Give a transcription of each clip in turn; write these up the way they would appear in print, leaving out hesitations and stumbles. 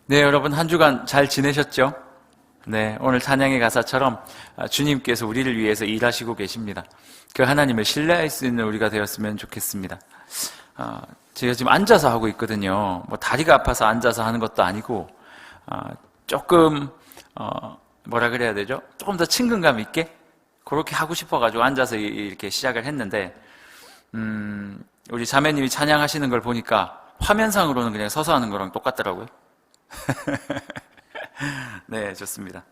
네, 여러분 한 주간 잘 지내셨죠? 네, 오늘 찬양의 가사처럼 주님께서 우리를 위해서 일하시고 계십니다. 그 하나님을 신뢰할 수 있는 우리가 되었으면 좋겠습니다. 제가 지금 앉아서 하고 있거든요. 뭐 다리가 아파서 앉아서 하는 것도 아니고 조금 뭐라 그래야 되죠? 조금 더 친근감 있게 그렇게 하고 싶어가지고 앉아서 이렇게 시작을 했는데 우리 자매님이 찬양하시는 걸 보니까 화면상으로는 그냥 서서 하는 거랑 똑같더라고요. 네, 좋습니다.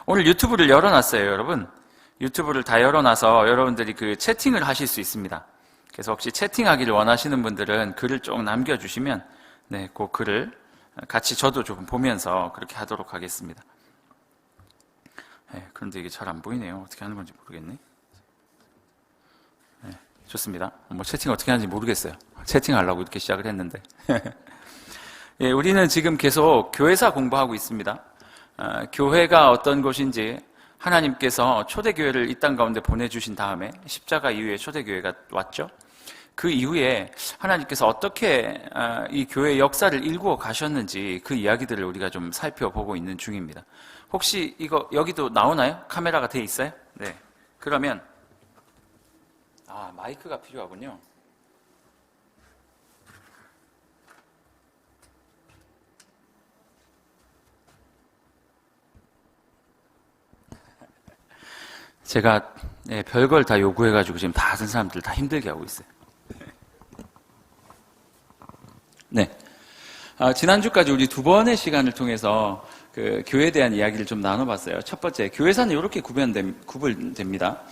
오늘 유튜브를 열어놨어요, 여러분. 유튜브를 다 열어놔서 여러분들이 그 채팅을 하실 수 있습니다. 그래서 혹시 채팅하기를 원하시는 분들은 글을 쭉 남겨주시면 네, 그 글을 같이 저도 좀 보면서 그렇게 하도록 하겠습니다. 네, 그런데 이게 잘 안 보이네요. 어떻게 하는 건지 모르겠네. 네, 좋습니다. 뭐 채팅 어떻게 하는지 모르겠어요. 채팅하려고 이렇게 시작을 했는데. 예, 우리는 지금 계속 교회사 공부하고 있습니다. 교회가 어떤 곳인지 하나님께서 초대교회를 이 땅 가운데 보내주신 다음에 십자가 이후에 초대교회가 왔죠. 그 이후에 하나님께서 어떻게 이 교회의 역사를 일구어 가셨는지 그 이야기들을 우리가 좀 살펴보고 있는 중입니다. 혹시 이거 여기도 나오나요? 카메라가 돼 있어요? 네. 그러면 마이크가 필요하군요. 제가 별걸 다 요구해가지고 지금 다른 사람들 다 힘들게 하고 있어요. 네. 지난주까지 우리 두 번의 시간을 통해서 그 교회에 대한 이야기를 좀 나눠봤어요. 첫 번째, 교회사는 이렇게 구분됩니다.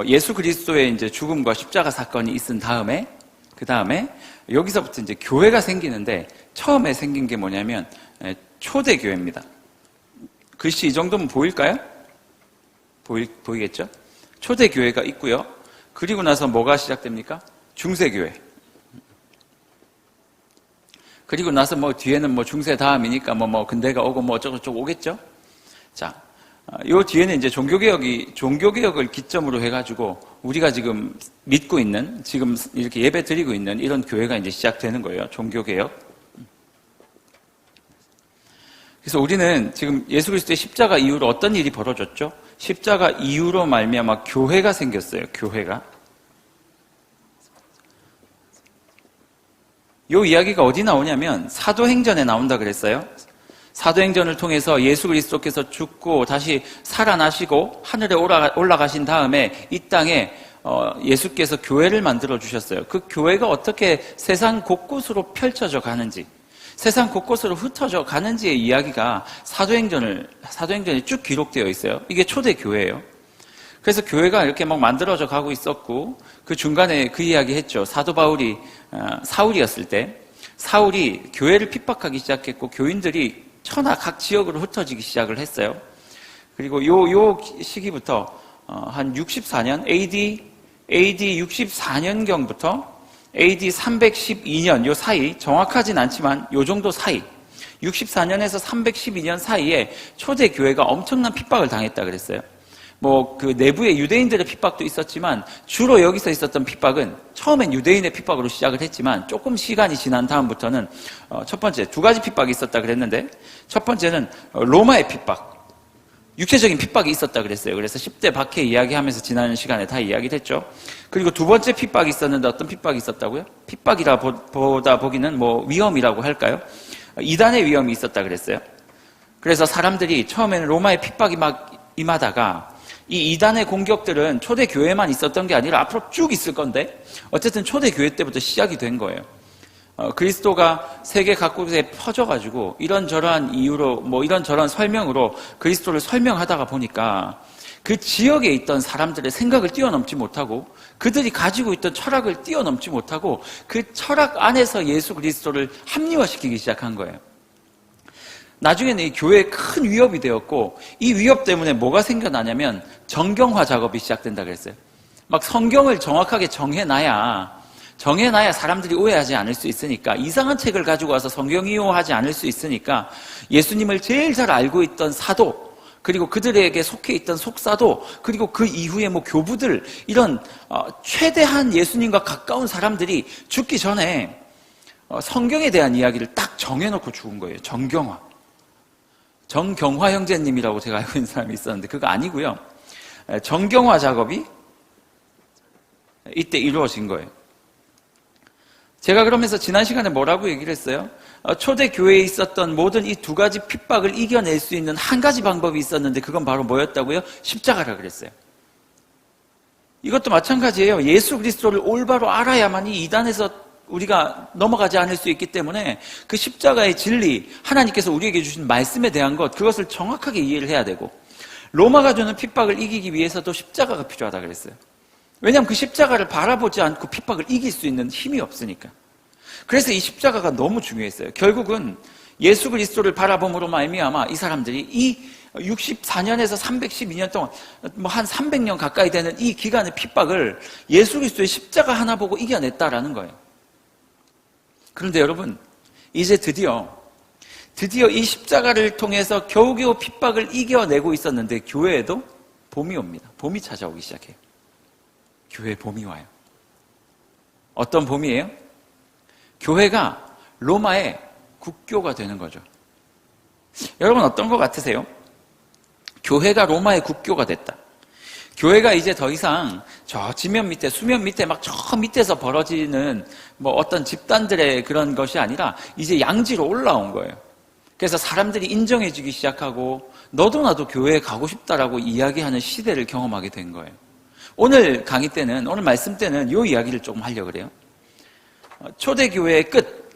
예수 그리스도의 이제 죽음과 십자가 사건이 있은 다음에, 그 다음에 여기서부터 이제 교회가 생기는데 처음에 생긴 게 뭐냐면 초대교회입니다. 글씨 이 정도면 보일까요? 보이겠죠? 초대교회가 있고요. 그리고 나서 뭐가 시작됩니까? 중세교회. 그리고 나서 뭐 뒤에는 뭐 중세 다음이니까 뭐 근대가 오고 뭐 어쩌고저쩌고 오겠죠? 자, 요 뒤에는 이제 종교개혁을 기점으로 해가지고 우리가 지금 믿고 있는, 지금 이렇게 예배 드리고 있는 이런 교회가 이제 시작되는 거예요. 종교개혁. 그래서 우리는 지금 예수 그리스도의 십자가 이후로 어떤 일이 벌어졌죠? 십자가 이후로 말미암아 교회가 생겼어요. 교회가. 이 이야기가 어디 나오냐면 사도행전에 나온다 그랬어요. 사도행전을 통해서 예수 그리스도께서 죽고 다시 살아나시고 하늘에 올라가신 다음에 이 땅에 예수께서 교회를 만들어 주셨어요. 그 교회가 어떻게 세상 곳곳으로 펼쳐져 가는지, 세상 곳곳으로 흩어져 가는지의 이야기가 사도행전에 쭉 기록되어 있어요. 이게 초대교회예요. 그래서 교회가 이렇게 막 만들어져 가고 있었고, 그 중간에 그 이야기 했죠. 사도 바울이 사울이었을 때, 사울이 교회를 핍박하기 시작했고, 교인들이 천하 각 지역으로 흩어지기 시작을 했어요. 그리고 요 시기부터 한 64년, AD 64년경부터 AD 312년 요 사이, 정확하진 않지만 요 정도 사이, 64년에서 312년 사이에 초대교회가 엄청난 핍박을 당했다 그랬어요. 뭐 그 내부의 유대인들의 핍박도 있었지만 주로 여기서 있었던 핍박은 처음엔 유대인의 핍박으로 시작을 했지만 조금 시간이 지난 다음부터는 첫 번째 두 가지 핍박이 있었다 그랬는데, 첫 번째는 로마의 핍박, 육체적인 핍박이 있었다 그랬어요. 그래서 10대 박해 이야기하면서 지난 시간에 다 이야기됐죠. 그리고 두 번째 핍박이 있었는데 어떤 핍박이 있었다고요? 핍박이라 보다 보기는 뭐 위험이라고 할까요? 이단의 위험이 있었다 그랬어요. 그래서 사람들이 처음에는 로마의 핍박이 막 임하다가 이 이단의 공격들은 초대교회만 있었던 게 아니라 앞으로 쭉 있을 건데 어쨌든 초대교회 때부터 시작이 된 거예요. 그리스도가 세계 각국에 퍼져가지고 이런저런 이유로 뭐 이런저런 설명으로 그리스도를 설명하다가 보니까 그 지역에 있던 사람들의 생각을 뛰어넘지 못하고 그들이 가지고 있던 철학을 뛰어넘지 못하고 그 철학 안에서 예수 그리스도를 합리화시키기 시작한 거예요. 나중에는 이 교회에 큰 위협이 되었고, 이 위협 때문에 뭐가 생겨나냐면 정경화 작업이 시작된다 그랬어요. 막 성경을 정확하게 정해놔야 사람들이 오해하지 않을 수 있으니까, 이상한 책을 가지고 와서 성경 이용하지 않을 수 있으니까 예수님을 제일 잘 알고 있던 사도, 그리고 그들에게 속해 있던 속사도, 그리고 그 이후에 뭐 교부들, 이런 최대한 예수님과 가까운 사람들이 죽기 전에 성경에 대한 이야기를 딱 정해놓고 죽은 거예요. 정경화 형제님이라고 제가 알고 있는 사람이 있었는데 그거 아니고요. 정경화 작업이 이때 이루어진 거예요. 제가 그러면서 지난 시간에 뭐라고 얘기를 했어요? 초대교회에 있었던 모든 이 두 가지 핍박을 이겨낼 수 있는 한 가지 방법이 있었는데 그건 바로 뭐였다고요? 십자가라 그랬어요. 이것도 마찬가지예요. 예수 그리스도를 올바로 알아야만이 이단에서 우리가 넘어가지 않을 수 있기 때문에 그 십자가의 진리, 하나님께서 우리에게 주신 말씀에 대한 것, 그것을 정확하게 이해를 해야 되고, 로마가 주는 핍박을 이기기 위해서도 십자가가 필요하다 그랬어요. 왜냐하면 그 십자가를 바라보지 않고 핍박을 이길 수 있는 힘이 없으니까. 그래서 이 십자가가 너무 중요했어요. 결국은 예수 그리스도를 바라봄으로 말미암아 이 사람들이 이 64년에서 312년 동안 뭐 한 300년 가까이 되는 이 기간의 핍박을 예수 그리스도의 십자가 하나 보고 이겨냈다라는 거예요. 그런데 여러분, 이제 드디어 이 십자가를 통해서 겨우겨우 핍박을 이겨내고 있었는데 교회에도 봄이 옵니다. 봄이 찾아오기 시작해요. 교회에 봄이 와요. 어떤 봄이에요? 교회가 로마의 국교가 되는 거죠. 여러분 어떤 것 같으세요? 교회가 로마의 국교가 됐다. 교회가 이제 더 이상 저 지면 밑에, 수면 밑에 막 저 밑에서 벌어지는 뭐 어떤 집단들의 그런 것이 아니라 이제 양지로 올라온 거예요. 그래서 사람들이 인정해주기 시작하고 너도 나도 교회에 가고 싶다라고 이야기하는 시대를 경험하게 된 거예요. 오늘 강의 때는, 오늘 말씀 때는 이 이야기를 조금 하려고 그래요. 초대교회의 끝,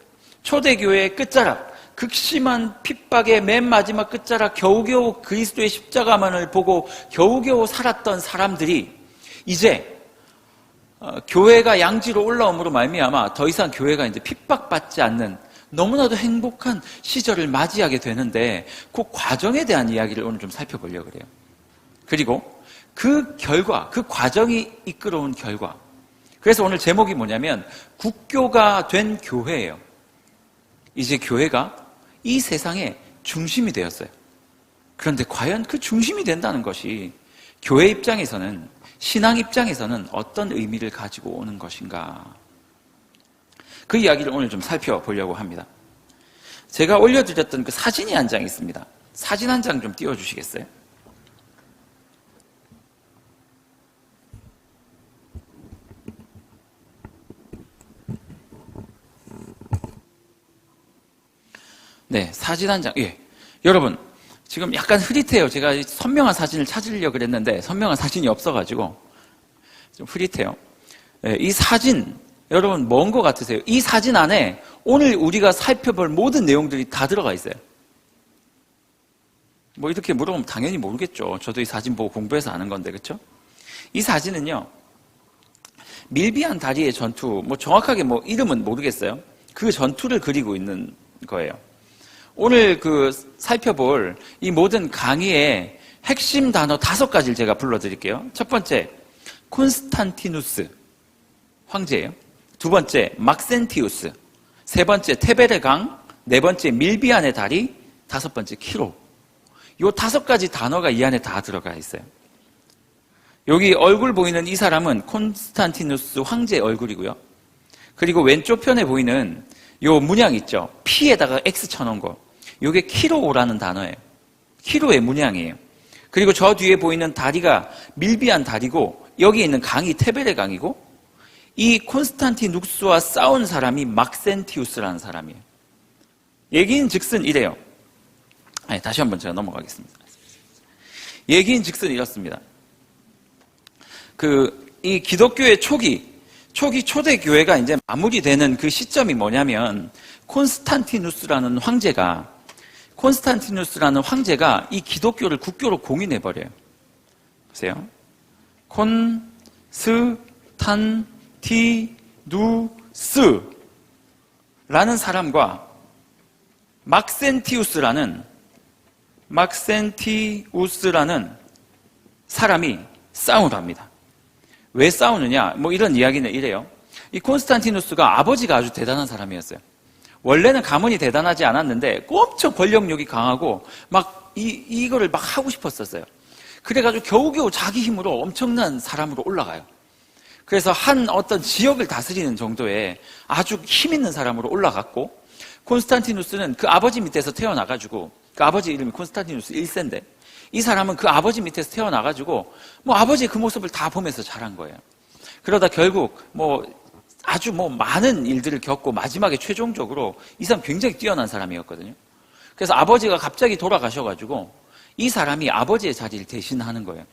초대교회의 끝자락, 극심한 핍박의 맨 마지막 끝자락, 겨우겨우 그리스도의 십자가만을 보고 겨우겨우 살았던 사람들이 이제 교회가 양지로 올라옴으로 말미암아 더 이상 교회가 이제 핍박받지 않는 너무나도 행복한 시절을 맞이하게 되는데 그 과정에 대한 이야기를 오늘 좀 살펴보려고 그래요. 그리고 그 결과, 그 과정이 이끌어온 결과. 그래서 오늘 제목이 뭐냐면 국교가 된 교회예요. 이제 교회가 이 세상의 중심이 되었어요. 그런데 과연 그 중심이 된다는 것이 교회 입장에서는, 신앙 입장에서는 어떤 의미를 가지고 오는 것인가? 그 이야기를 오늘 좀 살펴보려고 합니다. 제가 올려드렸던 그 사진이 한 장 있습니다. 사진 한 장 좀 띄워주시겠어요? 네, 사진 한 장. 예. 여러분, 지금 약간 흐릿해요. 제가 선명한 사진을 찾으려고 그랬는데 선명한 사진이 없어가지고 좀 흐릿해요. 예, 이 사진, 여러분 뭔 것 같으세요? 이 사진 안에 오늘 우리가 살펴볼 모든 내용들이 다 들어가 있어요. 뭐 이렇게 물어보면 당연히 모르겠죠. 저도 이 사진 보고 공부해서 아는 건데, 그렇죠? 이 사진은요, 밀비안 다리의 전투, 뭐 정확하게 뭐 이름은 모르겠어요. 그 전투를 그리고 있는 거예요. 오늘 그 살펴볼 이 모든 강의의 핵심 단어 5가지를 제가 불러드릴게요. 첫 번째, 콘스탄티누스 황제예요. 두 번째, 막센티우스. 세 번째, 테베레 강. 네 번째, 밀비안의 다리. 다섯 번째, 키로. 요 5가지 단어가 이 안에 다 들어가 있어요. 여기 얼굴 보이는 이 사람은 콘스탄티누스 황제의 얼굴이고요. 그리고 왼쪽 편에 보이는 요 문양 있죠. P에다가 X 쳐놓은 거. 요게 키로라는 단어예요. 키로의 문양이에요. 그리고 저 뒤에 보이는 다리가 밀비안 다리고 여기 있는 강이 테베레 강이고 이 콘스탄티누스와 싸운 사람이 막센티우스라는 사람이에요. 얘기인 즉슨 이래요. 아니, 다시 한번 제가 넘어가겠습니다. 얘기인 즉슨 이렇습니다. 이 기독교의 초기 초대교회가 이제 마무리되는 그 시점이 뭐냐면 콘스탄티누스라는 황제가 이 기독교를 국교로 공인해버려요. 보세요. 콘스탄티누스라는 사람과 막센티우스라는 사람이 싸움을 합니다. 왜 싸우느냐? 뭐 이런 이야기는 이래요. 이 콘스탄티누스가 아버지가 아주 대단한 사람이었어요. 원래는 가문이 대단하지 않았는데 엄청 권력욕이 강하고 막 이거를 막 하고 싶었었어요. 그래가지고 겨우겨우 자기 힘으로 엄청난 사람으로 올라가요. 그래서 한 어떤 지역을 다스리는 정도의 아주 힘 있는 사람으로 올라갔고, 콘스탄티누스는 그 아버지 밑에서 태어나가지고, 그 아버지 이름이 콘스탄티누스 1세인데, 이 사람은 그 아버지 밑에서 태어나가지고 뭐 아버지의 그 모습을 다 보면서 자란 거예요. 그러다 결국 아주 많은 일들을 겪고 마지막에 최종적으로 이 사람 굉장히 뛰어난 사람이었거든요. 그래서 아버지가 갑자기 돌아가셔가지고 이 사람이 아버지의 자리를 대신하는 거예요.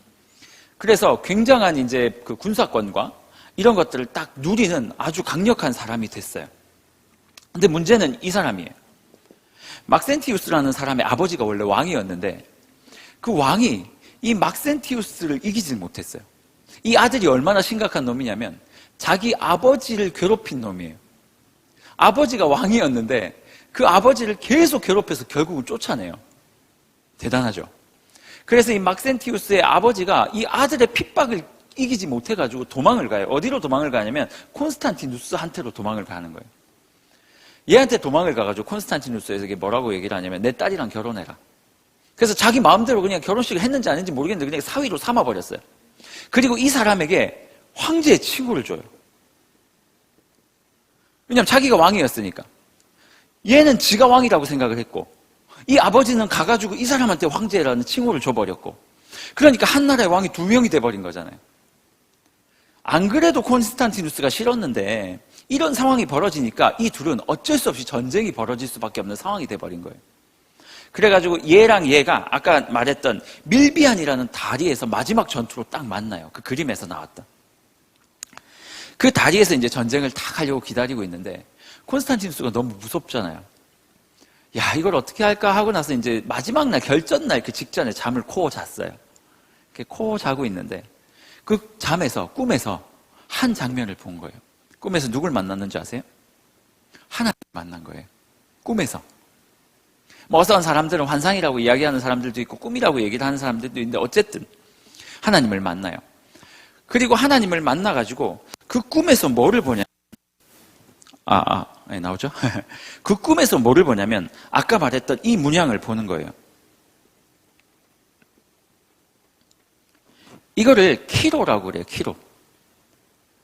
그래서 굉장한 이제 그 군사권과 이런 것들을 딱 누리는 아주 강력한 사람이 됐어요. 근데 문제는 이 사람이에요. 막센티우스라는 사람의 아버지가 원래 왕이었는데 그 왕이 이 막센티우스를 이기지 못했어요. 이 아들이 얼마나 심각한 놈이냐면 자기 아버지를 괴롭힌 놈이에요. 아버지가 왕이었는데 그 아버지를 계속 괴롭혀서 결국은 쫓아내요. 대단하죠. 그래서 이 막센티우스의 아버지가 이 아들의 핍박을 이기지 못해가지고 도망을 가요. 어디로 도망을 가냐면 콘스탄티누스한테로 도망을 가는 거예요. 얘한테 도망을 가가지고 콘스탄티누스에서 뭐라고 얘기를 하냐면 내 딸이랑 결혼해라. 그래서 자기 마음대로 그냥 결혼식을 했는지 아닌지 모르겠는데 그냥 사위로 삼아버렸어요. 그리고 이 사람에게 황제의 칭호를 줘요. 왜냐하면 자기가 왕이었으니까. 얘는 지가 왕이라고 생각을 했고 이 아버지는 가가지고 이 사람한테 황제라는 칭호를 줘버렸고 그러니까 한 나라의 왕이 2명이 돼버린 거잖아요. 안 그래도 콘스탄티누스가 싫었는데 이런 상황이 벌어지니까 이 둘은 어쩔 수 없이 전쟁이 벌어질 수밖에 없는 상황이 돼버린 거예요. 그래가지고 얘랑 얘가 아까 말했던 밀비안이라는 다리에서 마지막 전투로 딱 만나요. 그 그림에서 나왔던. 그 다리에서 이제 전쟁을 딱 하려고 기다리고 있는데 콘스탄티누스가 너무 무섭잖아요. 야, 이걸 어떻게 할까 하고 나서 이제 마지막 날, 결전날 그 직전에 잠을 코 잤어요. 이렇게 코 자고 있는데 그 잠에서, 꿈에서 한 장면을 본 거예요. 꿈에서 누굴 만났는지 아세요? 하나님을 만난 거예요. 꿈에서. 어떤 사람들은 환상이라고 이야기하는 사람들도 있고 꿈이라고 얘기를 하는 사람들도 있는데 어쨌든 하나님을 만나요. 그리고 하나님을 만나가지고 그 꿈에서 뭐를 보냐? 네, 나오죠? 그 꿈에서 뭐를 보냐면 아까 말했던 이 문양을 보는 거예요. 이거를 키로라고 그래요. 키로.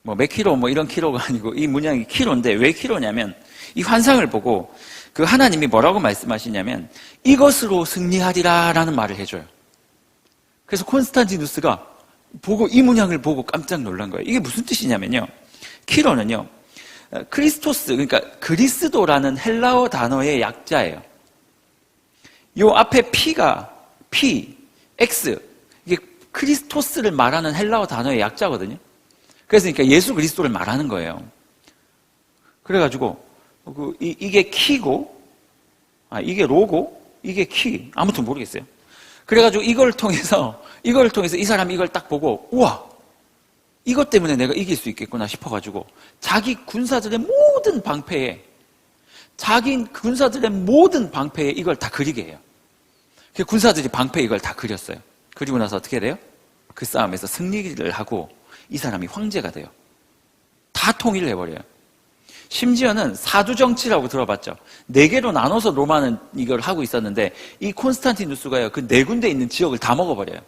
몇 킬로 이런 키로가 아니고 이 문양이 키로인데 왜 키로냐면 이 환상을 보고 그 하나님이 뭐라고 말씀하시냐면 이것으로 승리하리라 라는 말을 해줘요. 그래서 콘스탄티누스가 이 문양을 보고 깜짝 놀란 거예요. 이게 무슨 뜻이냐면요. 키로는요. 크리스토스, 그러니까 그리스도라는 헬라어 단어의 약자예요. 요 앞에 X, 이게 크리스토스를 말하는 헬라어 단어의 약자거든요. 그래서 그러니까 예수 그리스도를 말하는 거예요. 그래가지고 이게 키고, 이게 로고, 이게 키, 아무튼 모르겠어요. 그래가지고 이걸 통해서 이 사람이 이걸 딱 보고, 우와, 이것 때문에 내가 이길 수 있겠구나 싶어가지고 자기 군사들의 모든 방패에 이걸 다 그리게 해요. 군사들이 방패에 이걸 다 그렸어요. 그리고 나서 어떻게 돼요? 그 싸움에서 승리를 하고 이 사람이 황제가 돼요. 다 통일을 해버려요. 심지어는 사두정치라고 들어봤죠. 4개로 나눠서 로마는 이걸 하고 있었는데 이 콘스탄티누스가요, 그 4군데 있는 지역을 다 먹어버려요.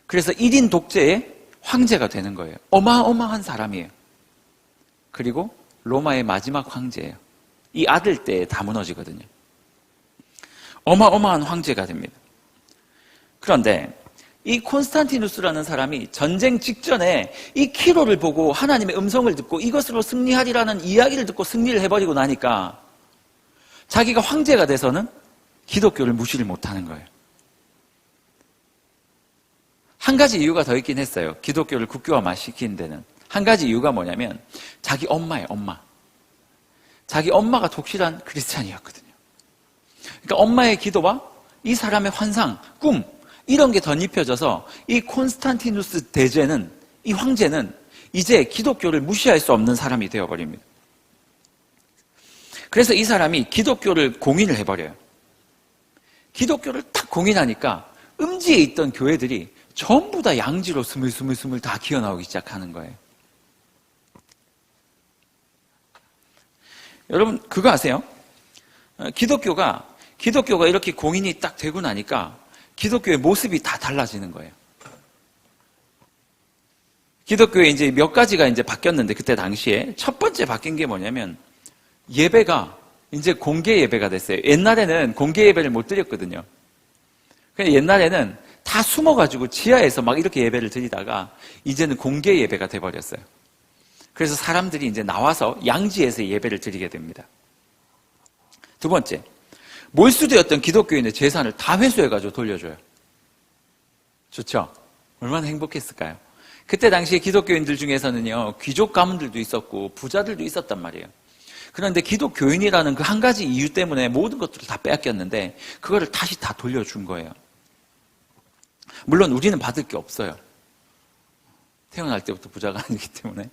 그래서 1인 독재의 황제가 되는 거예요. 어마어마한 사람이에요. 그리고 로마의 마지막 황제예요. 이 아들 때에 다 무너지거든요. 어마어마한 황제가 됩니다. 그런데 이 콘스탄티누스라는 사람이 전쟁 직전에 이 키로를 보고 하나님의 음성을 듣고 이것으로 승리하리라는 이야기를 듣고 승리를 해버리고 나니까 자기가 황제가 돼서는 기독교를 무시를 못하는 거예요. 한 가지 이유가 더 있긴 했어요. 기독교를 국교화시키는 데는. 한 가지 이유가 뭐냐면 자기 엄마예요. 엄마. 자기 엄마가 독실한 크리스찬이었거든요. 그러니까 엄마의 기도와 이 사람의 환상, 꿈 이런 게 덧입혀져서 이 콘스탄티누스 대제는, 이 황제는 이제 기독교를 무시할 수 없는 사람이 되어버립니다. 그래서 이 사람이 기독교를 공인을 해버려요. 기독교를 딱 공인하니까 음지에 있던 교회들이 전부 다 양지로 스물스물 다 기어나오기 시작하는 거예요. 여러분 그거 아세요? 기독교가 이렇게 공인이 딱 되고 나니까 기독교의 모습이 다 달라지는 거예요. 기독교에 이제 몇 가지가 이제 바뀌었는데, 그때 당시에 첫 번째 바뀐 게 뭐냐면 예배가 이제 공개 예배가 됐어요. 옛날에는 공개 예배를 못 드렸거든요. 그냥 옛날에는 다 숨어가지고 지하에서 막 이렇게 예배를 드리다가 이제는 공개 예배가 돼버렸어요. 그래서 사람들이 이제 나와서 양지에서 예배를 드리게 됩니다. 두 번째, 몰수되었던 기독교인의 재산을 다 회수해가지고 돌려줘요. 좋죠? 얼마나 행복했을까요? 그때 당시에 기독교인들 중에서는요, 귀족 가문들도 있었고 부자들도 있었단 말이에요. 그런데 기독교인이라는 그 한 가지 이유 때문에 모든 것들을 다 빼앗겼는데 그거를 다시 다 돌려준 거예요. 물론 우리는 받을 게 없어요. 태어날 때부터 부자가 아니기 때문에.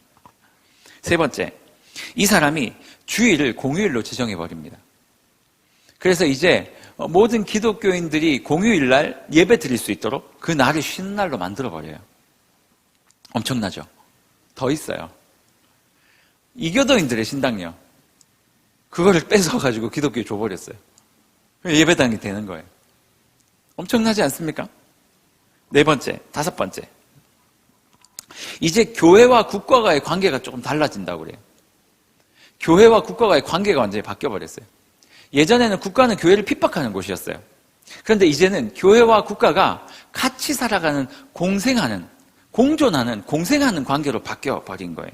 세 번째, 이 사람이 주일을 공휴일로 지정해버립니다. 그래서 이제 모든 기독교인들이 공휴일날 예배 드릴 수 있도록 그 날을 쉬는 날로 만들어버려요. 엄청나죠? 더 있어요. 이교도인들의 신당요. 그거를 뺏어가지고 기독교에 줘버렸어요. 예배당이 되는 거예요. 엄청나지 않습니까? 네 번째, 다섯 번째. 이제 교회와 국가와의 관계가 조금 달라진다고 그래요. 교회와 국가와의 관계가 완전히 바뀌어버렸어요. 예전에는 국가는 교회를 핍박하는 곳이었어요. 그런데 이제는 교회와 국가가 같이 살아가는, 공생하는, 공존하는, 공생하는 관계로 바뀌어버린 거예요.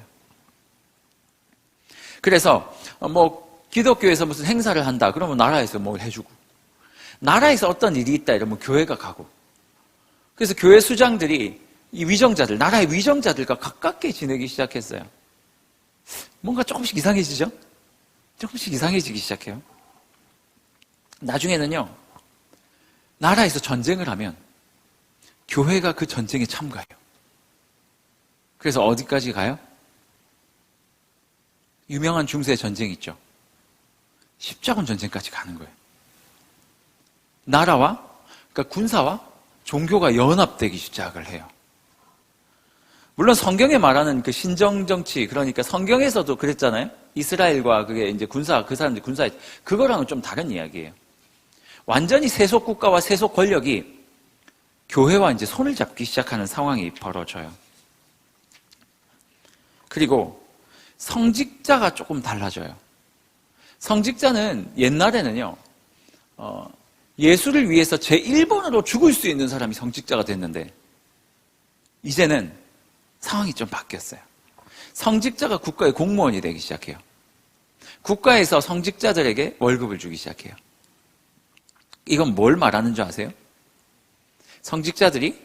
그래서 기독교에서 무슨 행사를 한다 그러면 나라에서 뭘 해주고, 나라에서 어떤 일이 있다 이러면 교회가 가고, 그래서 교회 수장들이 이 위정자들, 나라의 위정자들과 가깝게 지내기 시작했어요. 뭔가 조금씩 이상해지죠? 조금씩 이상해지기 시작해요. 나중에는요, 나라에서 전쟁을 하면 교회가 그 전쟁에 참가해요. 그래서 어디까지 가요? 유명한 중세 전쟁 있죠. 십자군 전쟁까지 가는 거예요. 나라와, 그러니까 군사와 종교가 연합되기 시작을 해요. 물론 성경에 말하는 그 신정정치, 그러니까 성경에서도 그랬잖아요. 이스라엘과 그게 이제 그 사람들 군사, 그거랑은 좀 다른 이야기예요. 완전히 세속 국가와 세속 권력이 교회와 이제 손을 잡기 시작하는 상황이 벌어져요. 그리고 성직자가 조금 달라져요. 성직자는 옛날에는요, 예수를 위해서 제1번으로 죽을 수 있는 사람이 성직자가 됐는데, 이제는 상황이 좀 바뀌었어요. 성직자가 국가의 공무원이 되기 시작해요. 국가에서 성직자들에게 월급을 주기 시작해요. 이건 뭘 말하는 줄 아세요? 성직자들이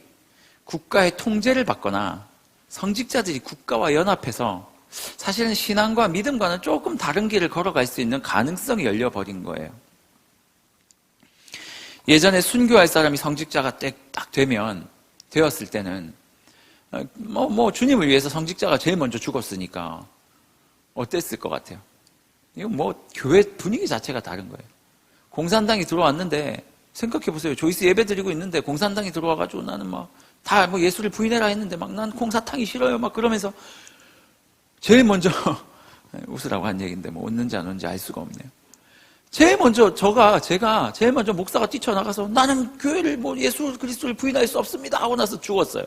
국가의 통제를 받거나 성직자들이 국가와 연합해서 사실은 신앙과 믿음과는 조금 다른 길을 걸어갈 수 있는 가능성이 열려버린 거예요. 예전에 순교할 사람이 성직자가 딱 되었을 때는 주님을 위해서 성직자가 제일 먼저 죽었으니까 어땠을 것 같아요? 이거 교회 분위기 자체가 다른 거예요. 공산당이 들어왔는데 생각해보세요. 조이스 예배 드리고 있는데 공산당이 들어와가지고 나는 다 예수를 부인해라 했는데 난 콩사탕이 싫어요 그러면서 제일 먼저 웃으라고 한 얘기인데 웃는지 안 웃는지 알 수가 없네요. 제일 먼저 제가 제일 먼저 목사가 뛰쳐나가서 나는 교회를 예수 그리스도를 부인할 수 없습니다 하고 나서 죽었어요.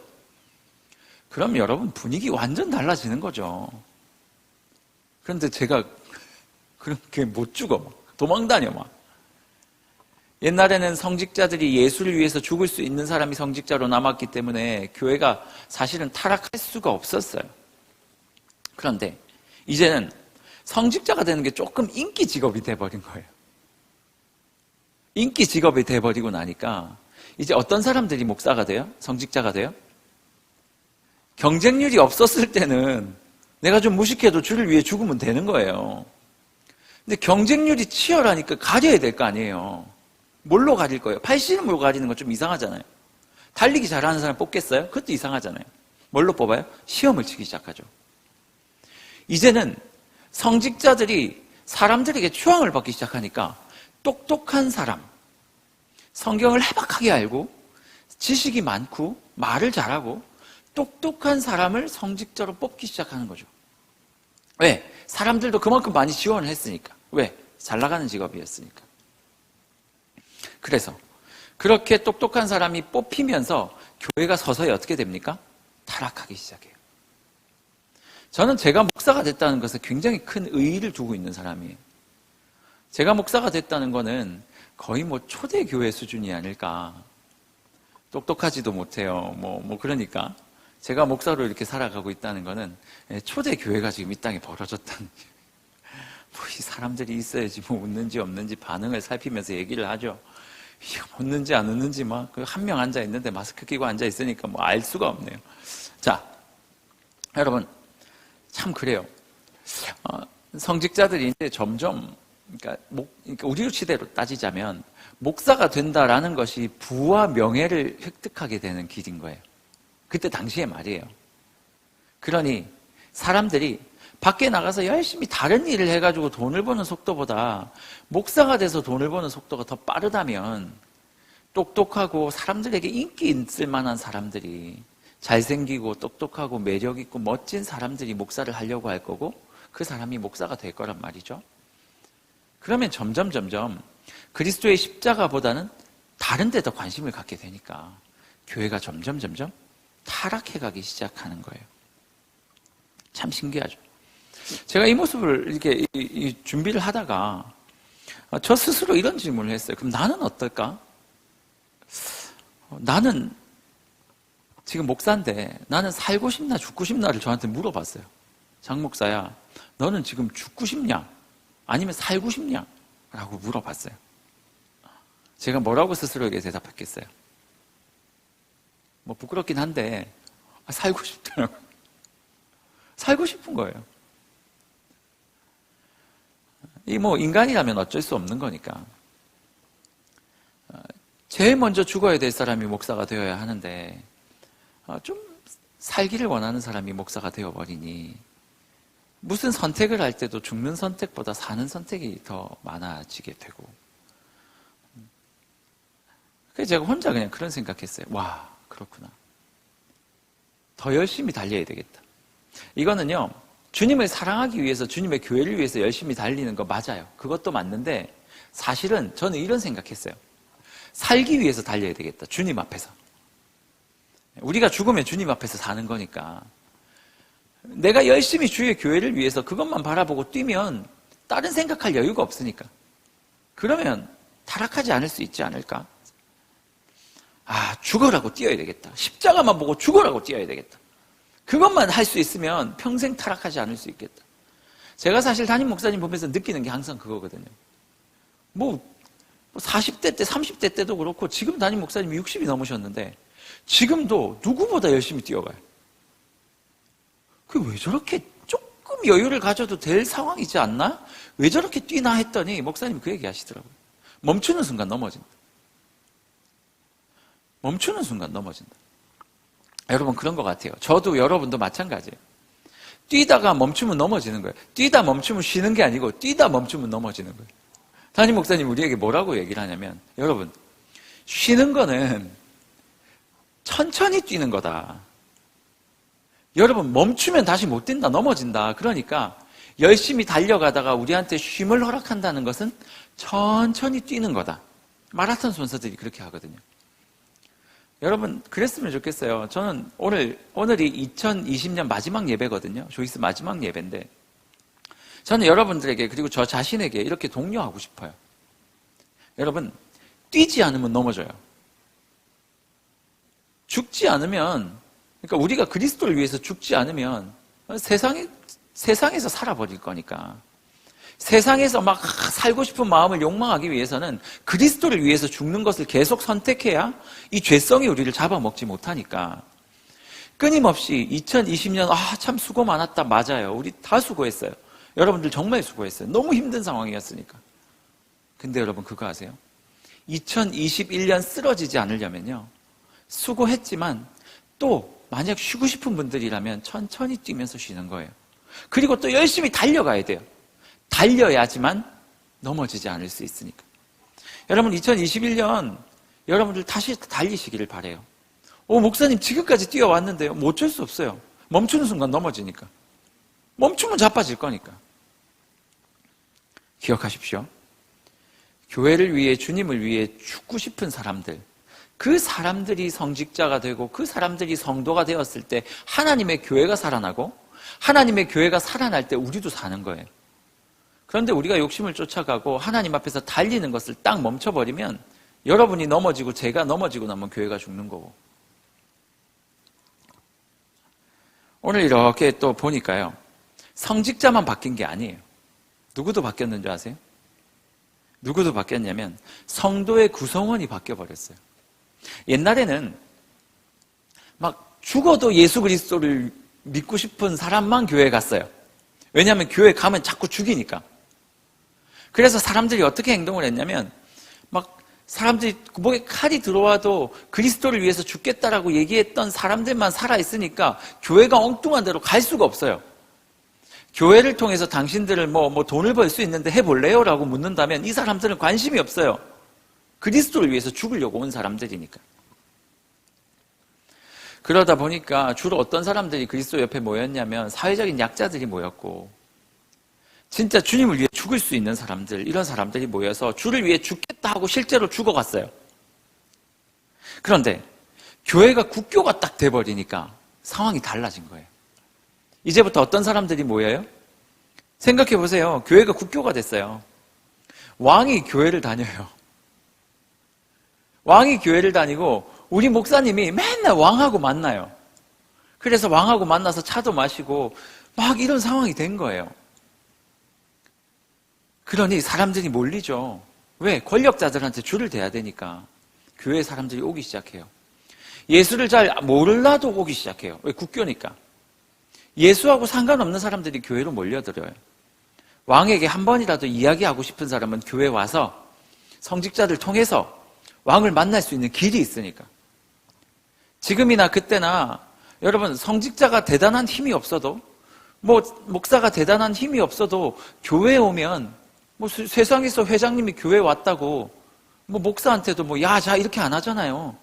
그럼 여러분 분위기 완전 달라지는 거죠. 그런데 제가 그렇게 못 죽어 도망다녀 옛날에는 성직자들이 예수를 위해서 죽을 수 있는 사람이 성직자로 남았기 때문에 교회가 사실은 타락할 수가 없었어요. 그런데 이제는 성직자가 되는 게 조금 인기 직업이 돼버린 거예요. 인기 직업이 돼버리고 나니까 이제 어떤 사람들이 목사가 돼요? 성직자가 돼요? 경쟁률이 없었을 때는 내가 좀 무식해도 주를 위해 죽으면 되는 거예요. 근데 경쟁률이 치열하니까 가려야 될 거 아니에요. 뭘로 가릴 거예요? 팔씨름으로 가리는 건 좀 이상하잖아요. 달리기 잘하는 사람 뽑겠어요? 그것도 이상하잖아요. 뭘로 뽑아요? 시험을 치기 시작하죠. 이제는 성직자들이 사람들에게 추앙을 받기 시작하니까 똑똑한 사람, 성경을 해박하게 알고 지식이 많고 말을 잘하고 똑똑한 사람을 성직자로 뽑기 시작하는 거죠. 왜? 사람들도 그만큼 많이 지원을 했으니까. 왜? 잘 나가는 직업이었으니까. 그래서 그렇게 똑똑한 사람이 뽑히면서 교회가 서서히 어떻게 됩니까? 타락하기 시작해요. 저는 제가 목사가 됐다는 것에 굉장히 큰 의의를 두고 있는 사람이에요. 제가 목사가 됐다는 거는 거의 뭐 초대교회 수준이 아닐까. 똑똑하지도 못해요. 그러니까. 제가 목사로 이렇게 살아가고 있다는 거는 초대교회가 지금 이 땅에 벌어졌다는. 이 사람들이 있어야지 웃는지 없는지 반응을 살피면서 얘기를 하죠. 웃는지 안 웃는지 한 명 앉아 있는데 마스크 끼고 앉아 있으니까 알 수가 없네요. 자, 여러분 참 그래요. 성직자들이 이제 점점 그러니까 우리 시대로 따지자면 목사가 된다라는 것이 부와 명예를 획득하게 되는 길인 거예요. 그때 당시에 말이에요. 그러니 사람들이 밖에 나가서 열심히 다른 일을 해가지고 돈을 버는 속도보다 목사가 돼서 돈을 버는 속도가 더 빠르다면 똑똑하고 사람들에게 인기 있을 만한 사람들이 잘생기고 똑똑하고 매력있고 멋진 사람들이 목사를 하려고 할 거고 그 사람이 목사가 될 거란 말이죠. 그러면 점점 그리스도의 십자가보다는 다른 데 더 관심을 갖게 되니까 교회가 점점 타락해가기 시작하는 거예요. 참 신기하죠. 제가 이 모습을 이렇게 준비를 하다가 저 스스로 이런 질문을 했어요. 그럼 나는 어떨까? 나는 지금 목사인데 나는 살고 싶나 죽고 싶나를 저한테 물어봤어요. 장 목사야, 너는 지금 죽고 싶냐? 아니면 살고 싶냐? 라고 물어봤어요. 제가 뭐라고 스스로에게 대답했겠어요? 부끄럽긴 한데 살고 싶더라고요. 살고 싶은 거예요. 인간이라면 어쩔 수 없는 거니까. 제일 먼저 죽어야 될 사람이 목사가 되어야 하는데 좀 살기를 원하는 사람이 목사가 되어버리니 무슨 선택을 할 때도 죽는 선택보다 사는 선택이 더 많아지게 되고. 그래서 제가 혼자 그냥 그런 생각했어요. 와, 그렇구나. 더 열심히 달려야 되겠다. 이거는요, 주님을 사랑하기 위해서, 주님의 교회를 위해서 열심히 달리는 거 맞아요. 그것도 맞는데 사실은 저는 이런 생각했어요. 살기 위해서 달려야 되겠다. 주님 앞에서. 우리가 죽으면 주님 앞에서 사는 거니까 내가 열심히 주의 교회를 위해서 그것만 바라보고 뛰면 다른 생각할 여유가 없으니까 그러면 타락하지 않을 수 있지 않을까? 죽어라고 뛰어야 되겠다. 십자가만 보고 죽어라고 뛰어야 되겠다. 그것만 할 수 있으면 평생 타락하지 않을 수 있겠다. 제가 사실 담임 목사님 보면서 느끼는 게 항상 그거거든요. 40대 때, 30대 때도 그렇고 지금 담임 목사님이 60이 넘으셨는데 지금도 누구보다 열심히 뛰어가요. 왜 저렇게 조금 여유를 가져도 될 상황이지 않나? 왜 저렇게 뛰나 했더니 목사님이 그 얘기 하시더라고요. 멈추는 순간 넘어진다. 멈추는 순간 넘어진다. 여러분 그런 것 같아요. 저도 여러분도 마찬가지예요. 뛰다가 멈추면 넘어지는 거예요. 뛰다 멈추면 쉬는 게 아니고 뛰다 멈추면 넘어지는 거예요. 담임 목사님 우리에게 뭐라고 얘기를 하냐면 여러분 쉬는 거는 천천히 뛰는 거다. 여러분 멈추면 다시 못 뛴다. 넘어진다. 그러니까 열심히 달려가다가 우리한테 쉼을 허락한다는 것은 천천히 뛰는 거다. 마라톤 선수들이 그렇게 하거든요. 여러분 그랬으면 좋겠어요. 저는 오늘이 2020년 마지막 예배거든요. 조이스 마지막 예배인데 저는 여러분들에게 그리고 저 자신에게 이렇게 독려하고 싶어요. 여러분 뛰지 않으면 넘어져요. 죽지 않으면 그러니까 우리가 그리스도를 위해서 죽지 않으면 세상에서 살아버릴 거니까 세상에서 막 살고 싶은 마음을 욕망하기 위해서는 그리스도를 위해서 죽는 것을 계속 선택해야 이 죄성이 우리를 잡아먹지 못하니까 끊임없이 2020년 참 수고 많았다. 맞아요. 우리 다 수고했어요. 여러분들 정말 수고했어요. 너무 힘든 상황이었으니까. 근데 여러분 그거 아세요? 2021년 쓰러지지 않으려면요 수고했지만 또 만약 쉬고 싶은 분들이라면 천천히 뛰면서 쉬는 거예요. 그리고 또 열심히 달려가야 돼요. 달려야지만 넘어지지 않을 수 있으니까. 여러분 2021년 여러분들 다시 달리시기를 바라요. 목사님 지금까지 뛰어왔는데요. 어쩔 수 없어요. 멈추는 순간 넘어지니까. 멈추면 자빠질 거니까. 기억하십시오. 교회를 위해 주님을 위해 죽고 싶은 사람들 그 사람들이 성직자가 되고 그 사람들이 성도가 되었을 때 하나님의 교회가 살아나고 하나님의 교회가 살아날 때 우리도 사는 거예요. 그런데 우리가 욕심을 쫓아가고 하나님 앞에서 달리는 것을 딱 멈춰버리면 여러분이 넘어지고 제가 넘어지고 나면 교회가 죽는 거고. 오늘 이렇게 또 보니까요, 성직자만 바뀐 게 아니에요. 누구도 바뀌었는 줄 아세요? 누구도 바뀌었냐면 성도의 구성원이 바뀌어버렸어요. 옛날에는 막 죽어도 예수 그리스도를 믿고 싶은 사람만 교회에 갔어요. 왜냐하면 교회 가면 자꾸 죽이니까. 그래서 사람들이 어떻게 행동을 했냐면 막 사람들이 목에 칼이 들어와도 그리스도를 위해서 죽겠다라고 얘기했던 사람들만 살아있으니까 교회가 엉뚱한 데로 갈 수가 없어요. 교회를 통해서 당신들을 뭐 돈을 벌 수 있는데 해볼래요? 라고 묻는다면 이 사람들은 관심이 없어요. 그리스도를 위해서 죽으려고 온 사람들이니까. 그러다 보니까 주로 어떤 사람들이 그리스도 옆에 모였냐면 사회적인 약자들이 모였고 진짜 주님을 위해 죽을 수 있는 사람들, 이런 사람들이 모여서 주를 위해 죽겠다 하고 실제로 죽어갔어요. 그런데 교회가 국교가 딱 돼버리니까 상황이 달라진 거예요. 이제부터 어떤 사람들이 모여요? 생각해 보세요. 교회가 국교가 됐어요. 왕이 교회를 다녀요. 왕이 교회를 다니고 우리 목사님이 맨날 왕하고 만나요. 그래서 왕하고 만나서 차도 마시고 막 이런 상황이 된 거예요. 그러니 사람들이 몰리죠. 왜? 권력자들한테 줄을 대야 되니까. 교회 사람들이 오기 시작해요. 예수를 잘 몰라도 오기 시작해요. 왜? 국교니까. 예수하고 상관없는 사람들이 교회로 몰려들어요. 왕에게 한 번이라도 이야기하고 싶은 사람은 교회 와서 성직자를 통해서 왕을 만날 수 있는 길이 있으니까. 지금이나 그때나 여러분 성직자가 대단한 힘이 없어도 목사가 대단한 힘이 없어도 교회에 오면 세상에서 회장님이 교회에 왔다고 목사한테도 자 이렇게 안 하잖아요.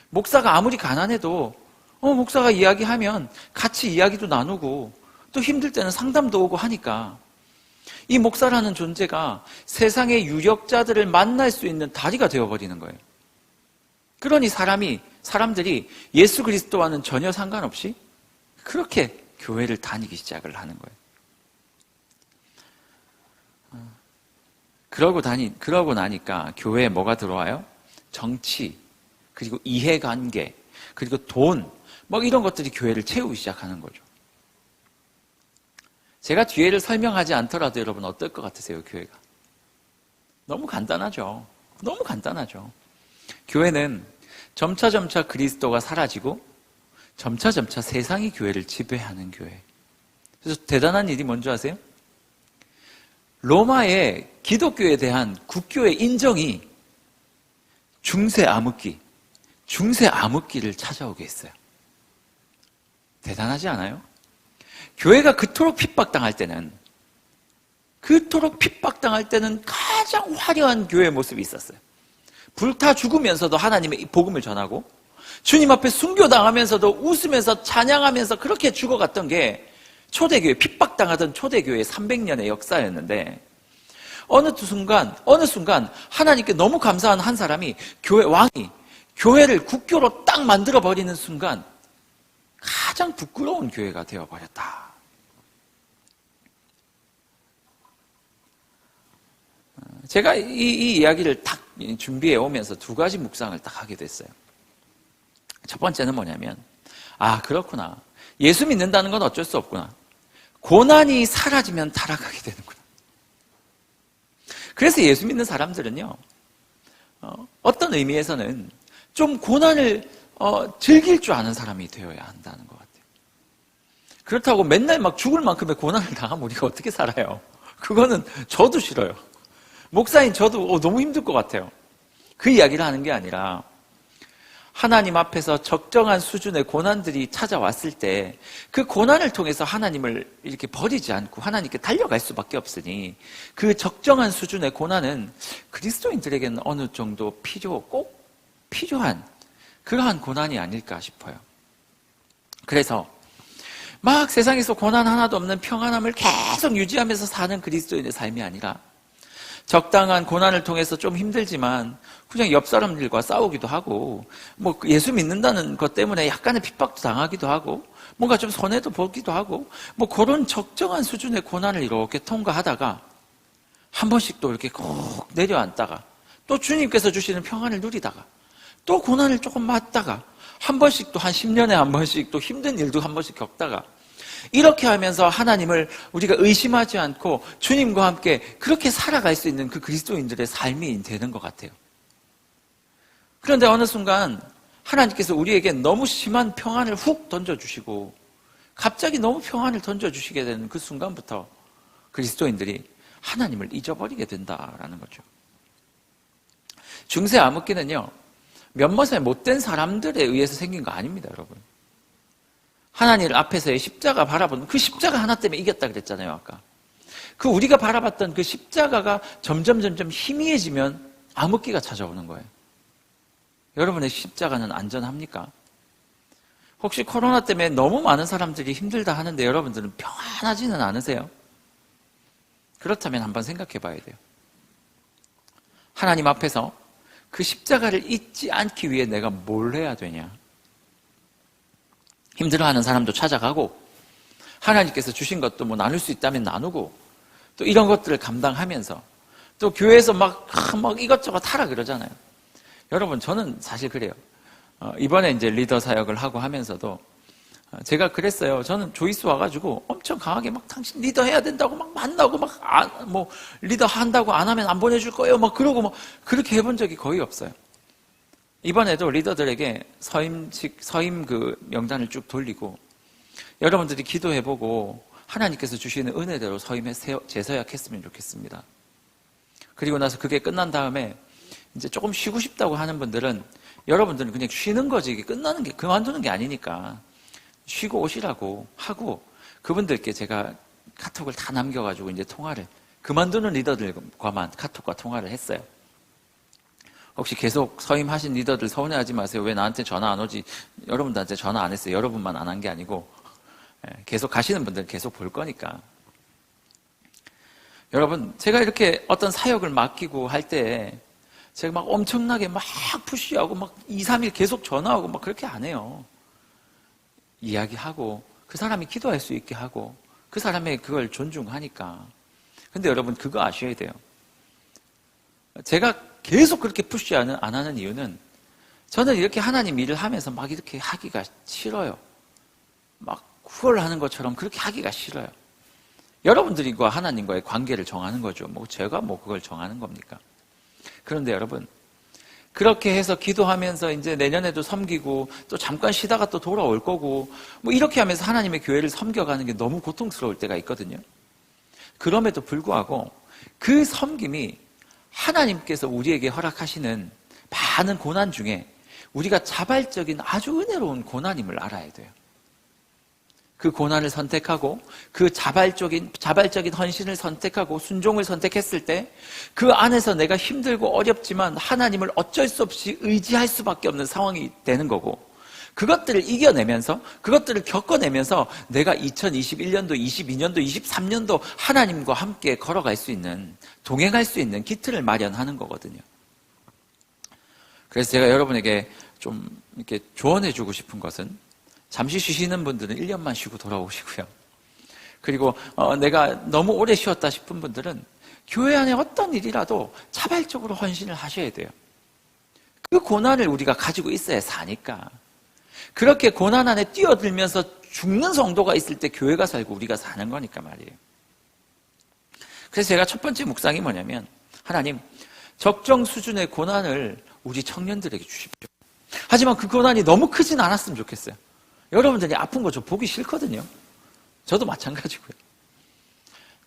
목사가 아무리 가난해도 목사가 이야기하면 같이 이야기도 나누고 또 힘들 때는 상담도 오고 하니까 이 목사라는 존재가 세상의 유력자들을 만날 수 있는 다리가 되어버리는 거예요. 그러니 사람들이 예수 그리스도와는 전혀 상관없이 그렇게 교회를 다니기 시작을 하는 거예요. 그러고 나니까 교회에 뭐가 들어와요? 정치, 그리고 이해관계, 그리고 돈, 이런 것들이 교회를 채우기 시작하는 거죠. 제가 뒤에를 설명하지 않더라도 여러분 어떨 것 같으세요, 교회가? 너무 간단하죠. 너무 간단하죠. 교회는 점차 그리스도가 사라지고 점차 세상이 교회를 지배하는 교회. 그래서 대단한 일이 뭔지 아세요? 로마의 기독교에 대한 국교의 인정이 중세 암흑기를 찾아오게 했어요. 대단하지 않아요? 교회가 그토록 핍박당할 때는 가장 화려한 교회의 모습이 있었어요. 불타 죽으면서도 하나님의 복음을 전하고 주님 앞에 순교당하면서도 웃으면서 찬양하면서 그렇게 죽어갔던 게 초대교회, 핍박당하던 초대교회의 300년의 역사였는데 어느 순간 하나님께 너무 감사한 한 사람이 왕이 교회를 국교로 딱 만들어버리는 순간 가장 부끄러운 교회가 되어버렸다. 제가 이 이야기를 딱 준비해 오면서 두 가지 묵상을 딱 하게 됐어요. 첫 번째는 뭐냐면 그렇구나. 예수 믿는다는 건 어쩔 수 없구나. 고난이 사라지면 타락하게 되는구나. 그래서 예수 믿는 사람들은요, 어떤 의미에서는 좀 고난을 즐길 줄 아는 사람이 되어야 한다는 것 같아요. 그렇다고 맨날 막 죽을 만큼의 고난을 당하면 우리가 어떻게 살아요? 그거는 저도 싫어요. 목사인 저도 너무 힘들 것 같아요. 그 이야기를 하는 게 아니라 하나님 앞에서 적정한 수준의 고난들이 찾아왔을 때 그 고난을 통해서 하나님을 이렇게 버리지 않고 하나님께 달려갈 수밖에 없으니 그 적정한 수준의 고난은 그리스도인들에게는 어느 정도 꼭 필요한 그러한 고난이 아닐까 싶어요. 그래서 막 세상에서 고난 하나도 없는 평안함을 계속 유지하면서 사는 그리스도인의 삶이 아니라 적당한 고난을 통해서 좀 힘들지만 그냥 옆 사람들과 싸우기도 하고 예수 믿는다는 것 때문에 약간의 핍박도 당하기도 하고 뭔가 좀 손해도 보기도 하고, 뭐 그런 적정한 수준의 고난을 이렇게 통과하다가 한 번씩 또 이렇게 꼭 내려앉다가 또 주님께서 주시는 평안을 누리다가 또 고난을 조금 맞다가 한 번씩 또 한 10년에 한 번씩 또 힘든 일도 한 번씩 겪다가 이렇게 하면서 하나님을 우리가 의심하지 않고 주님과 함께 그렇게 살아갈 수 있는 그 그리스도인들의 삶이 되는 것 같아요. 그런데 어느 순간 하나님께서 우리에게 너무 심한 평안을 훅 던져주시고 갑자기 너무 평안을 던져주시게 되는 그 순간부터 그리스도인들이 하나님을 잊어버리게 된다라는 거죠. 중세 암흑기는요, 몇몇의 못된 사람들에 의해서 생긴 거 아닙니다, 여러분. 하나님 앞에서의 십자가 바라보는 그 십자가 하나 때문에 이겼다 그랬잖아요, 아까. 그 우리가 바라봤던 그 십자가가 점점 희미해지면 암흑기가 찾아오는 거예요. 여러분의 십자가는 안전합니까? 혹시 코로나 때문에 너무 많은 사람들이 힘들다 하는데 여러분들은 평안하지는 않으세요? 그렇다면 한번 생각해 봐야 돼요. 하나님 앞에서 그 십자가를 잊지 않기 위해 내가 뭘 해야 되냐? 힘들어하는 사람도 찾아가고 하나님께서 주신 것도 뭐 나눌 수 있다면 나누고 또 이런 것들을 감당하면서 또 교회에서 막 이것저것 하라 그러잖아요. 여러분, 저는 사실 그래요. 이번에 이제 리더 사역을 하고 하면서도 제가 그랬어요. 저는 조이스 와가지고 엄청 강하게 막 당신 리더 해야 된다고 막 만나고 뭐 리더 한다고 안 하면 안 보내줄 거예요. 막 그러고 막 그렇게 해본 적이 거의 없어요. 이번에도 리더들에게 서임 그 명단을 쭉 돌리고 여러분들이 기도해보고 하나님께서 주시는 은혜대로 서임에 재서약했으면 좋겠습니다. 그리고 나서 그게 끝난 다음에 이제 조금 쉬고 싶다고 하는 분들은 여러분들은 그냥 쉬는 거지, 이게 끝나는 게, 그만두는 게 아니니까 쉬고 오시라고 하고 그분들께 제가 카톡을 다 남겨가지고 이제 통화를, 그만두는 리더들과만 카톡과 통화를 했어요. 혹시 계속 서임하신 리더들 서운해하지 마세요. 왜 나한테 전화 안 오지? 여러분들한테 전화 안 했어요. 여러분만 안 한 게 아니고 계속 가시는 분들은 계속 볼 거니까. 여러분, 제가 이렇게 어떤 사역을 맡기고 할 때 제가 막 엄청나게 막 푸시하고 막 2, 3일 계속 전화하고 막 그렇게 안 해요. 이야기하고 그 사람이 기도할 수 있게 하고 그 사람의 그걸 존중하니까. 근데 여러분, 그거 아셔야 돼요. 제가 계속 그렇게 푸시 안 하는 이유는 저는 이렇게 하나님 일을 하면서 막 이렇게 하기가 싫어요. 막 후원하는 것처럼 그렇게 하기가 싫어요. 여러분들과 하나님과의 관계를 정하는 거죠. 뭐 제가 뭐 그걸 정하는 겁니까? 그런데 여러분, 그렇게 해서 기도하면서 이제 내년에도 섬기고 또 잠깐 쉬다가 또 돌아올 거고 뭐 이렇게 하면서 하나님의 교회를 섬겨가는 게 너무 고통스러울 때가 있거든요. 그럼에도 불구하고 그 섬김이 하나님께서 우리에게 허락하시는 많은 고난 중에 우리가 자발적인 아주 은혜로운 고난임을 알아야 돼요. 그 고난을 선택하고 그 자발적인 헌신을 선택하고 순종을 선택했을 때 그 안에서 내가 힘들고 어렵지만 하나님을 어쩔 수 없이 의지할 수밖에 없는 상황이 되는 거고, 그것들을 이겨내면서 그것들을 겪어내면서 내가 2021년도, 22년도, 23년도 하나님과 함께 걸어갈 수 있는, 동행할 수 있는 기틀을 마련하는 거거든요. 그래서 제가 여러분에게 좀 이렇게 조언해주고 싶은 것은, 잠시 쉬시는 분들은 1년만 쉬고 돌아오시고요. 그리고 내가 너무 오래 쉬었다 싶은 분들은 교회 안에 어떤 일이라도 자발적으로 헌신을 하셔야 돼요. 그 고난을 우리가 가지고 있어야 사니까. 그렇게 고난 안에 뛰어들면서 죽는 성도가 있을 때 교회가 살고 우리가 사는 거니까 말이에요. 그래서 제가 첫 번째 묵상이 뭐냐면, 하나님, 적정 수준의 고난을 우리 청년들에게 주십시오. 하지만 그 고난이 너무 크진 않았으면 좋겠어요. 여러분들이 아픈 거 저 보기 싫거든요. 저도 마찬가지고요.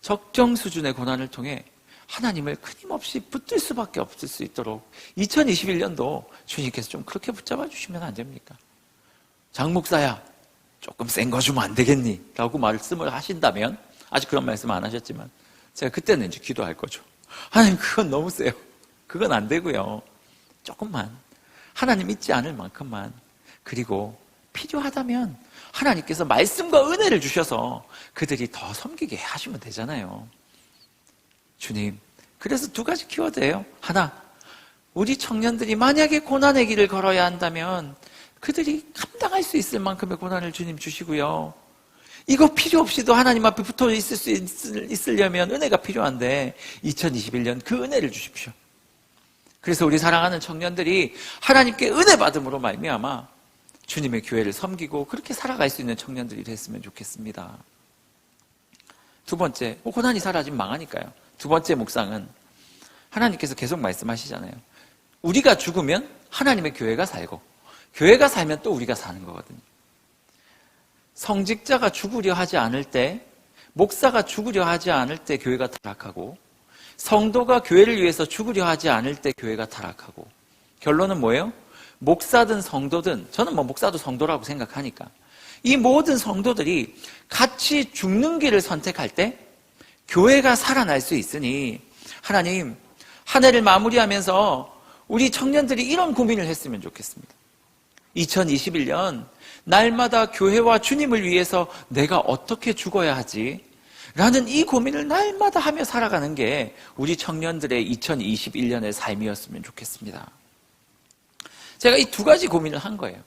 적정 수준의 고난을 통해 하나님을 끊임없이 붙들 수밖에 없을 수 있도록 2021년도 주님께서 좀 그렇게 붙잡아 주시면 안 됩니까? 장 목사야, 조금 센 거 주면 안 되겠니? 라고 말씀을 하신다면, 아직 그런 말씀 안 하셨지만 제가 그때는 이제 기도할 거죠. 하나님, 그건 너무 세요. 그건 안 되고요. 조금만, 하나님 잊지 않을 만큼만. 그리고 필요하다면 하나님께서 말씀과 은혜를 주셔서 그들이 더 섬기게 하시면 되잖아요. 주님, 그래서 2가지 키워드예요. 하나, 우리 청년들이 만약에 고난의 길을 걸어야 한다면 그들이 감당할 감당할 수 있을 만큼의 고난을 주님 주시고요. 이거 필요 없이도 하나님 앞에 붙어 있으려면 은혜가 필요한데 2021년 그 은혜를 주십시오. 그래서 우리 사랑하는 청년들이 하나님께 은혜 받음으로 말미암아 주님의 교회를 섬기고 그렇게 살아갈 수 있는 청년들이 됐으면 좋겠습니다. 두 번째, 고난이 사라지면 망하니까요. 두 번째 묵상은 하나님께서 계속 말씀하시잖아요. 우리가 죽으면 하나님의 교회가 살고 교회가 살면 또 우리가 사는 거거든요. 성직자가 죽으려 하지 않을 때, 목사가 죽으려 하지 않을 때 교회가 타락하고 성도가 교회를 위해서 죽으려 하지 않을 때 교회가 타락하고 결론은 뭐예요? 목사든 성도든, 저는 목사도 성도라고 생각하니까 이 모든 성도들이 같이 죽는 길을 선택할 때 교회가 살아날 수 있으니 하나님, 한 해를 마무리하면서 우리 청년들이 이런 고민을 했으면 좋겠습니다. 2021년 날마다 교회와 주님을 위해서 내가 어떻게 죽어야 하지? 라는 이 고민을 날마다 하며 살아가는 게 우리 청년들의 2021년의 삶이었으면 좋겠습니다. 제가 이 두 가지 고민을 한 거예요.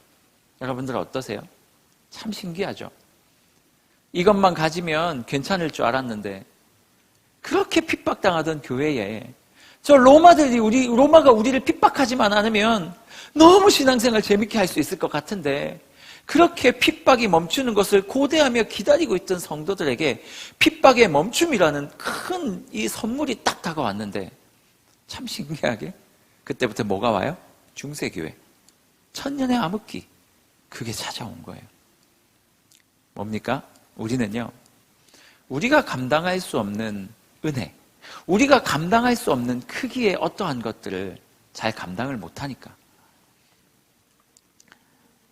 여러분들 어떠세요? 참 신기하죠? 이것만 가지면 괜찮을 줄 알았는데 그렇게 핍박당하던 교회에 저 로마가 우리를 핍박하지만 않으면 너무 신앙생활 재밌게 할 수 있을 것 같은데 그렇게 핍박이 멈추는 것을 고대하며 기다리고 있던 성도들에게 핍박의 멈춤이라는 큰 이 선물이 딱 다가왔는데 참 신기하게 그때부터 뭐가 와요? 중세교회, 천년의 암흑기, 그게 찾아온 거예요. 뭡니까? 우리는요, 우리가 감당할 수 없는 은혜, 우리가 감당할 수 없는 크기의 어떠한 것들을 잘 감당을 못하니까.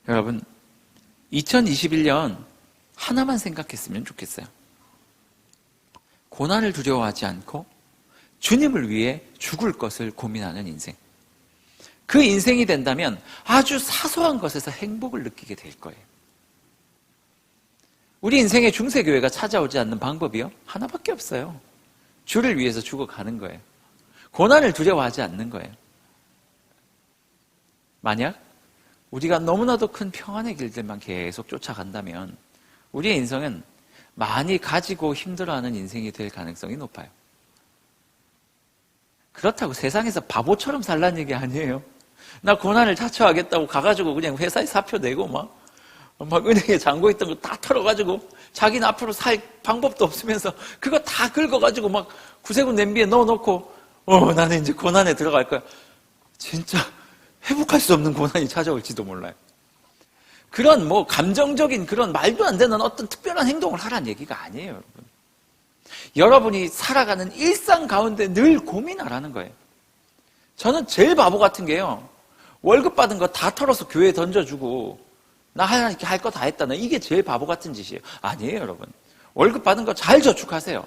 여러분, 2021년 하나만 생각했으면 좋겠어요. 고난을 두려워하지 않고 주님을 위해 죽을 것을 고민하는 인생. 그 인생이 된다면 아주 사소한 것에서 행복을 느끼게 될 거예요. 우리 인생에 중세교회가 찾아오지 않는 방법이요? 하나밖에 없어요. 주를 위해서 죽어가는 거예요. 고난을 두려워하지 않는 거예요. 만약 우리가 너무나도 큰 평안의 길들만 계속 쫓아간다면 우리의 인생은 많이 가지고 힘들어하는 인생이 될 가능성이 높아요. 그렇다고 세상에서 바보처럼 살라는 얘기 아니에요. 나 고난을 자처하겠다고 가가지고 그냥 회사에 사표 내고 막 은행에 잔고 있던 거 다 털어가지고 자기는 앞으로 살 방법도 없으면서 그거 다 긁어가지고 막 구세군 냄비에 넣어놓고 나는 이제 고난에 들어갈 거야. 진짜 회복할 수 없는 고난이 찾아올지도 몰라요. 그런 감정적인 그런 말도 안 되는 어떤 특별한 행동을 하라는 얘기가 아니에요, 여러분. 여러분이 살아가는 일상 가운데 늘 고민하라는 거예요. 저는 제일 바보 같은 게요, 월급 받은 거 다 털어서 교회에 던져주고 나 하나님께 할 거 다 했다. 이게 제일 바보 같은 짓이에요. 아니에요, 여러분. 월급 받은 거 잘 저축하세요.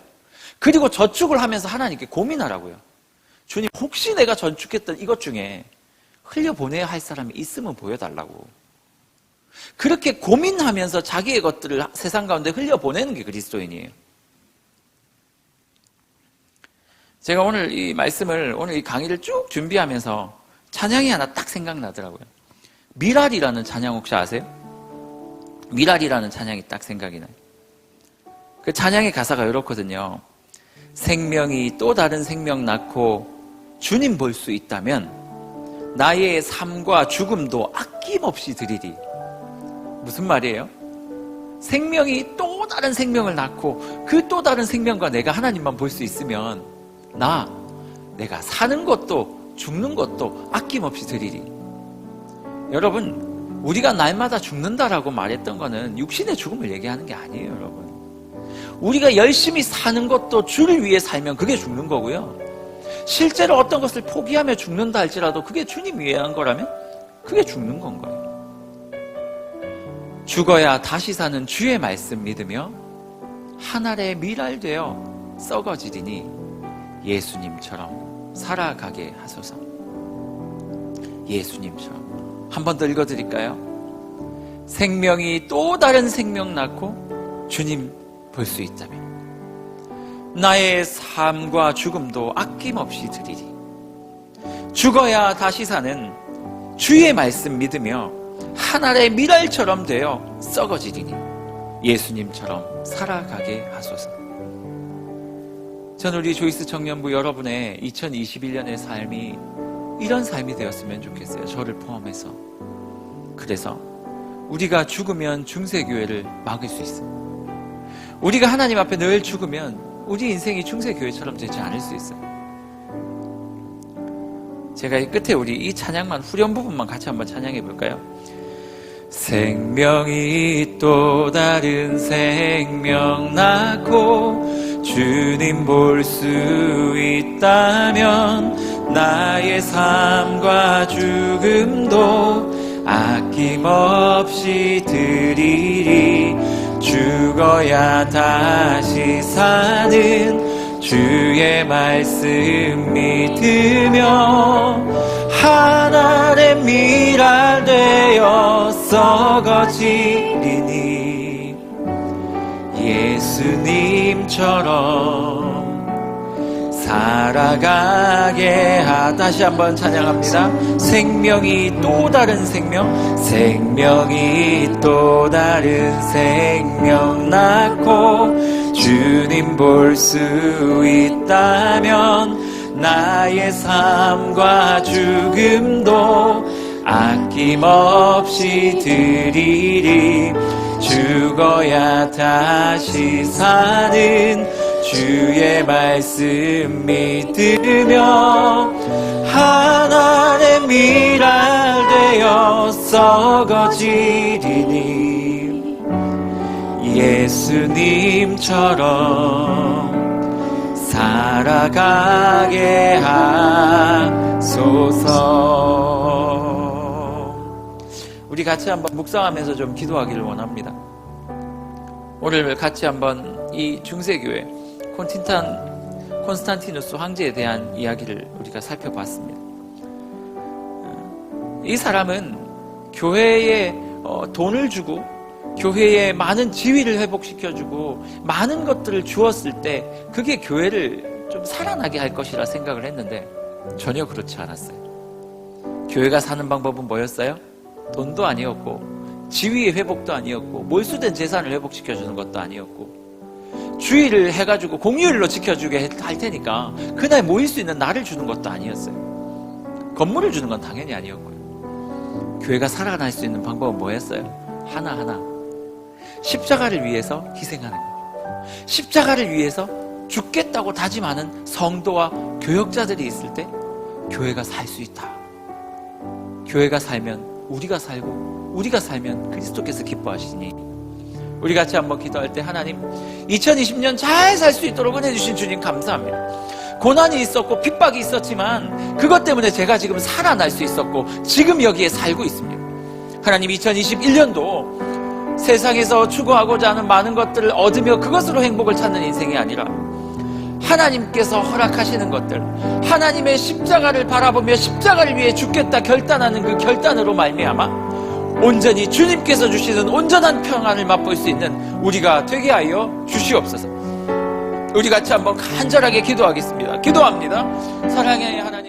그리고 저축을 하면서 하나님께 고민하라고요. 주님, 혹시 내가 저축했던 이것 중에 흘려보내야 할 사람이 있으면 보여달라고. 그렇게 고민하면서 자기의 것들을 세상 가운데 흘려보내는 게 그리스도인이에요. 제가 오늘 이 말씀을, 오늘 이 강의를 쭉 준비하면서 찬양이 하나 딱 생각나더라고요. 미랄이라는 찬양 혹시 아세요? 미랄이라는 찬양이 딱 생각이 나요. 그 찬양의 가사가 이렇거든요. 생명이 또 다른 생명 낳고 주님 볼 수 있다면 나의 삶과 죽음도 아낌없이 드리리. 무슨 말이에요? 생명이 또 다른 생명을 낳고 그 또 다른 생명과 내가 하나님만 볼 수 있으면 내가 사는 것도 죽는 것도 아낌없이 드리리. 여러분, 우리가 날마다 죽는다라고 말했던 거는 육신의 죽음을 얘기하는 게 아니에요, 여러분. 우리가 열심히 사는 것도 주를 위해 살면 그게 죽는 거고요. 실제로 어떤 것을 포기하며 죽는다 할지라도 그게 주님 위해 한 거라면 그게 죽는 건 거예요. 죽어야 다시 사는 주의 말씀 믿으며 한 알의 밀알 되어 썩어지리니 예수님처럼 살아가게 하소서. 예수님처럼. 한 번 더 읽어드릴까요? 생명이 또 다른 생명 낳고 주님 볼 수 있다면 나의 삶과 죽음도 아낌없이 드리리. 죽어야 다시 사는 주의 말씀 믿으며 한 알의 밀알처럼 되어 썩어지리니 예수님처럼 살아가게 하소서. 전 우리 조이스 청년부 여러분의 2021년의 삶이 이런 삶이 되었으면 좋겠어요. 저를 포함해서. 그래서 우리가 죽으면 중세교회를 막을 수 있어요. 우리가 하나님 앞에 늘 죽으면 우리 인생이 중세교회처럼 되지 않을 수 있어요. 제가 이 끝에 우리 이 찬양만, 후렴 부분만 같이 한번 찬양해 볼까요? 생명이 또 다른 생명 낳고 주님 볼 수 있다면 나의 삶과 죽음도 아낌없이 드리리. 죽어야 다시 사는 주의 말씀 믿으며 한 알의 밀알 되어 썩어지리니 예수님처럼 살아가게 다시 한번 찬양합니다. 생명이 또 다른 생명, 생명이 또 다른 생명 낳고 주님 볼 수 있다면 나의 삶과 죽음도 아낌없이 드리리. 죽어야 다시 사는 주의 말씀 믿으며 하나의 밀알 되어 썩어지리니 예수님처럼 살아가게 하소서. 우리 같이 한번 묵상하면서 좀 기도하기를 원합니다. 오늘 같이 한번 이 중세교회 콘스탄티누스 황제에 대한 이야기를 우리가 살펴봤습니다. 이 사람은 교회에 돈을 주고 교회에 많은 지위를 회복시켜주고 많은 것들을 주었을 때 그게 교회를 좀 살아나게 할 것이라 생각을 했는데 전혀 그렇지 않았어요. 교회가 사는 방법은 뭐였어요? 돈도 아니었고 지위의 회복도 아니었고 몰수된 재산을 회복시켜주는 것도 아니었고 주의를 해가지고 공휴일로 지켜주게 할 테니까 그날 모일 수 있는 날을 주는 것도 아니었어요. 건물을 주는 건 당연히 아니었고요. 교회가 살아날 수 있는 방법은 뭐였어요? 하나하나 십자가를 위해서 희생하는 거예요. 십자가를 위해서 죽겠다고 다짐하는 성도와 교역자들이 있을 때 교회가 살 수 있다. 교회가 살면 우리가 살고 우리가 살면 그리스도께서 기뻐하시니 우리 같이 한번 기도할 때 하나님 2020년 잘 살 수 있도록 은혜 주신 주님 감사합니다. 고난이 있었고 핍박이 있었지만 그것 때문에 제가 지금 살아날 수 있었고 지금 여기에 살고 있습니다. 하나님 2021년도 세상에서 추구하고자 하는 많은 것들을 얻으며 그것으로 행복을 찾는 인생이 아니라 하나님께서 허락하시는 것들, 하나님의 십자가를 바라보며 십자가를 위해 죽겠다 결단하는 그 결단으로 말미암아 온전히 주님께서 주시는 온전한 평안을 맛볼 수 있는 우리가 되게 하여 주시옵소서. 우리 같이 한번 간절하게 기도하겠습니다. 기도합니다. 사랑의 하나님.